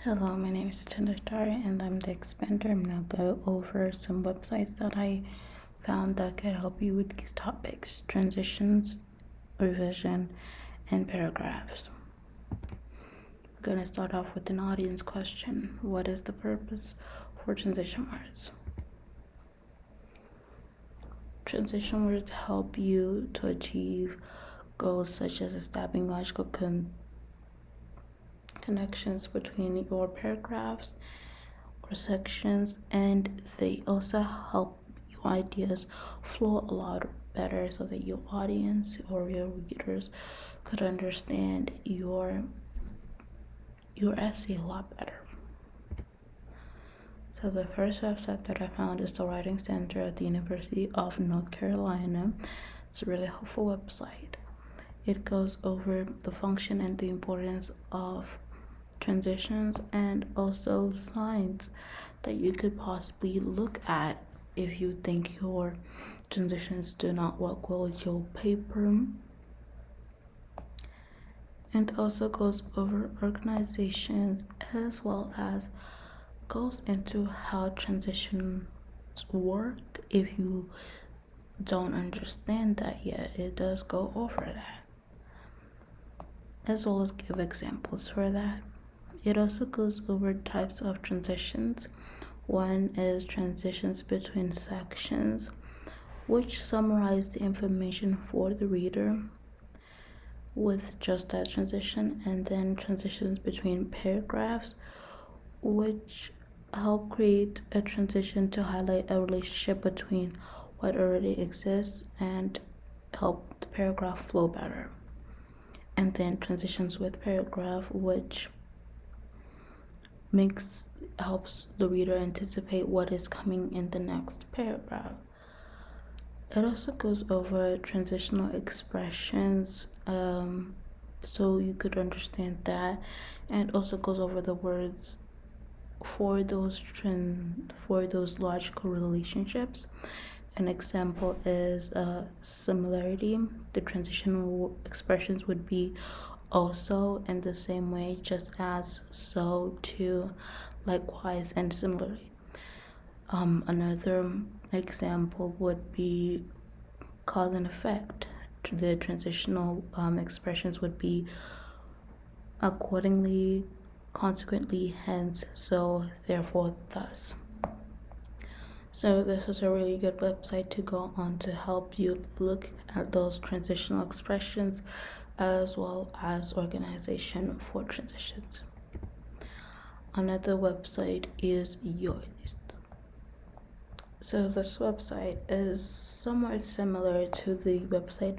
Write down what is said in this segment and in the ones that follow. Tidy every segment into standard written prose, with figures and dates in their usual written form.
Hello, my name is Chandratari and I'm the expander. I'm now go over some websites that I found that could help you with these topics: transitions, revision, and paragraphs. We're going to start off with an audience question. What is the purpose for transition words? Transition words help you to achieve goals such as establishing logical connections between your paragraphs or sections, and they also help your ideas flow a lot better so that your audience or your readers could understand your essay a lot better. So the first website that I found is the Writing Center at the University of North Carolina. It's a really helpful website. It goes over the function and the importance of transitions and also signs that you could possibly look at if you think your transitions do not work well with your paper. And also goes over organizations as well as goes into how transitions work. If you don't understand that yet, it does go over that as well as give examples for that. It also goes over types of transitions. One is transitions between sections, which summarize the information for the reader with just that transition, and then transitions between paragraphs, which help create a transition to highlight a relationship between what already exists and help the paragraph flow better. And then transitions with paragraph, which helps the reader anticipate what is coming in the next paragraph. It also goes over transitional expressions, so you could understand that, and also goes over the words for those logical relationships. An example is similarity. The transitional expressions would be also, in the same way, just as, so, to, likewise, and similarly. Another example would be cause and effect. The transitional expressions would be accordingly, consequently, hence, so, therefore, thus. So this is a really good website to go on to help you look at those transitional expressions as well as organization for transitions. Another website is Yoast. So this website is somewhat similar to the website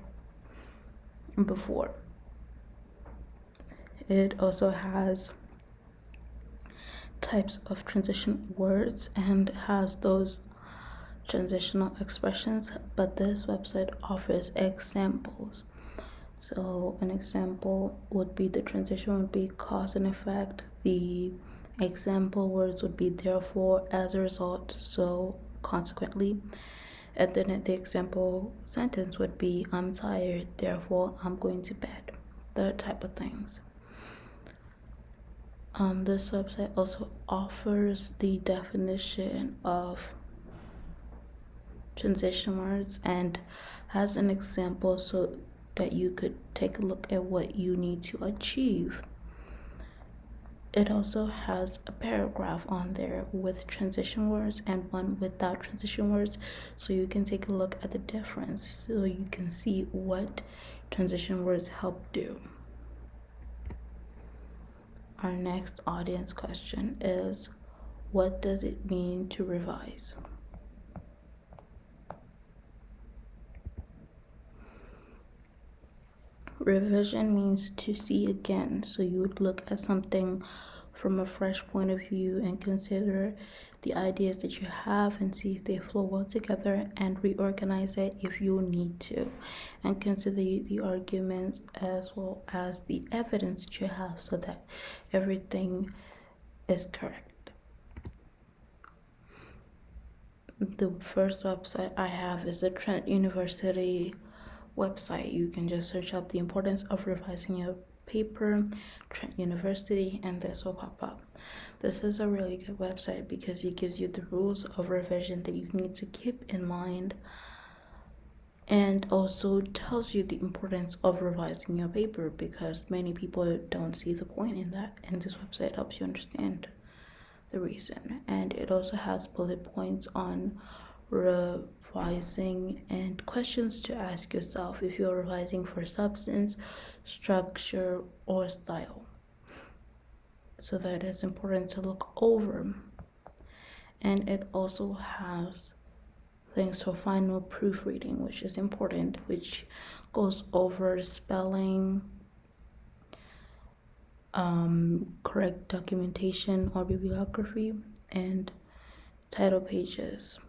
before. It also has types of transition words and has those transitional expressions, but this website offers examples. So an example would be the transition would be cause and effect. The example words would be therefore, as a result, so, consequently. And then the example sentence would be I'm tired, therefore I'm going to bed. That type of things. This website also offers the definition of transition words and has an example so that you could take a look at what you need to achieve. It also has a paragraph on there with transition words and one without transition words, so you can take a look at the difference so you can see what transition words help do. Our next audience question is, what does it mean to revise? Revision means to see again, so you would look at something from a fresh point of view and consider the ideas that you have and see if they flow well together and reorganize it if you need to, and consider the arguments as well as the evidence that you have so that everything is correct. The first website I have is the Trent University website. You can just search up the importance of revising your paper, Trent University, and this will pop up. This is a really good website because it gives you the rules of revision that you need to keep in mind, and also tells you the importance of revising your paper, because many people don't see the point in that, and this website helps you understand the reason. And it also has bullet points on revising and questions to ask yourself if you're revising for substance, structure, or style. So that is important to look over. And it also has things for final proofreading, which is important, which goes over spelling, correct documentation or bibliography, and title pages.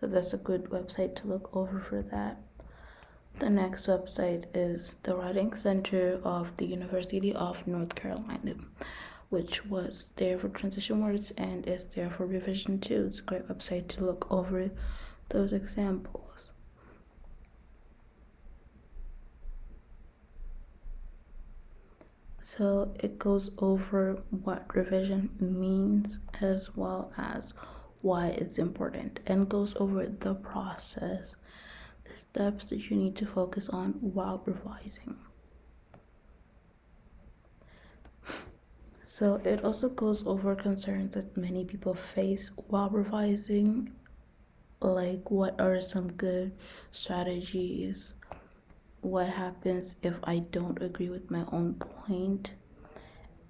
So that's a good website to look over for that. The next website is the Writing Center of the University of North Carolina, which was there for transition words and is there for revision too. It's a great website to look over those examples. So it goes over what revision means as well as why it's important, and goes over the process, the steps that you need to focus on while revising. So it also goes over concerns that many people face while revising, like what are some good strategies, what happens if I don't agree with my own point,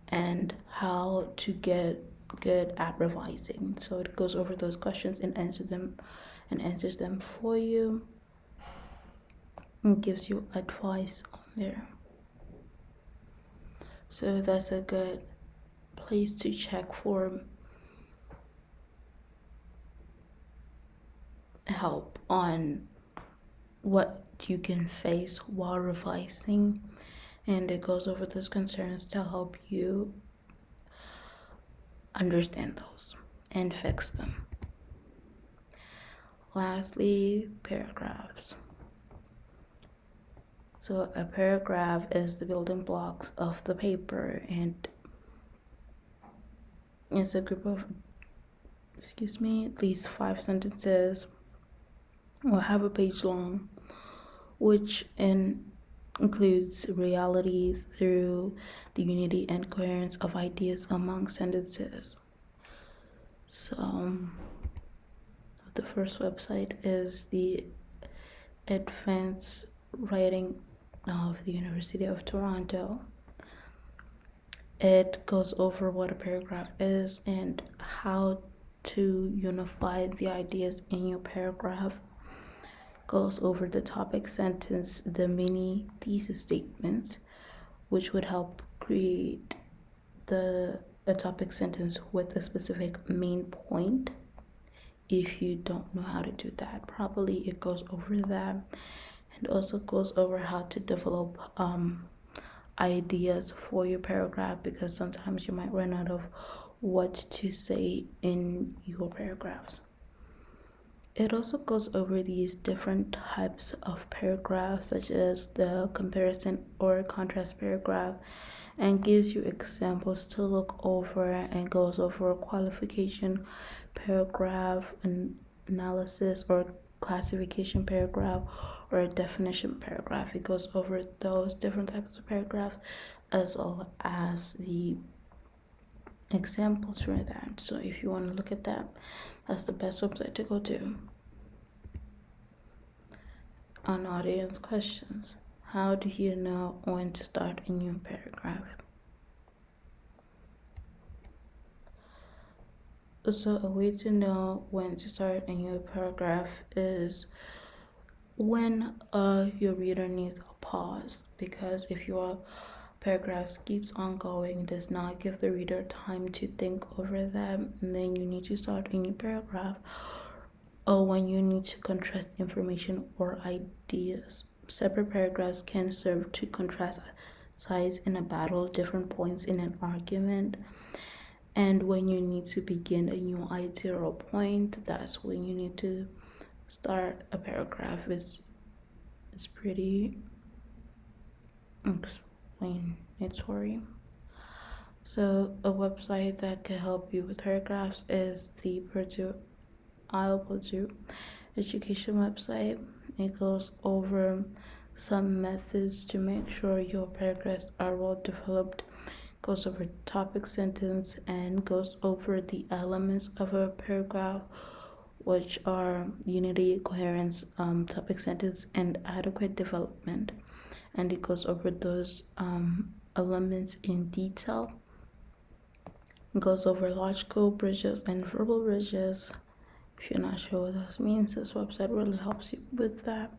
and how to get good at revising. So it goes over those questions and answers them for you, and gives you advice on there. So that's a good place to check for help on what you can face while revising, and it goes over those concerns to help you understand those and fix them. Lastly, paragraphs. So a paragraph is the building blocks of the paper, and it's a group of at least 5 sentences or half a page long, which includes reality through the unity and coherence of ideas among sentences. So the first website is the Advanced Writing of the University of Toronto. It goes over what a paragraph is and how to unify the ideas in your paragraph. Goes over the topic sentence, the mini thesis statements, which would help create a topic sentence with a specific main point. If you don't know how to do that properly, it goes over that, and also goes over how to develop ideas for your paragraph, because sometimes you might run out of what to say in your paragraphs. It also goes over these different types of paragraphs, such as the comparison or contrast paragraph, and gives you examples to look over, and goes over a qualification paragraph, an analysis or classification paragraph, or a definition paragraph. It goes over those different types of paragraphs as well as the examples for that. So if you want to look at that, that's the best website to go to. On audience questions, how do you know when to start a new paragraph? So a way to know when to start a new paragraph is when your reader needs a pause, because if your paragraph keeps on going, does not give the reader time to think over them, and then you need to start a new paragraph, or when you need to contrast information or ideas. Separate paragraphs can serve to contrast sides in a battle, different points in an argument, and when you need to begin a new idea or point, that's when you need to start a paragraph. It's pretty explanatory. So a website that can help you with paragraphs is the Purdue education website. It goes over some methods to make sure your paragraphs are well developed, goes over topic sentence, and goes over the elements of a paragraph, which are unity, coherence, topic sentence, and adequate development. And it goes over those elements in detail. It goes over logical bridges and verbal bridges. If you're not sure what those means, this website really helps you with that.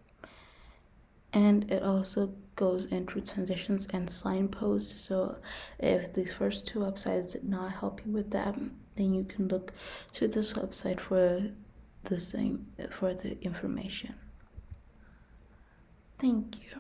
And it also goes into transitions and signposts. So if these first two websites did not help you with that, then you can look to this website for the information. Thank you.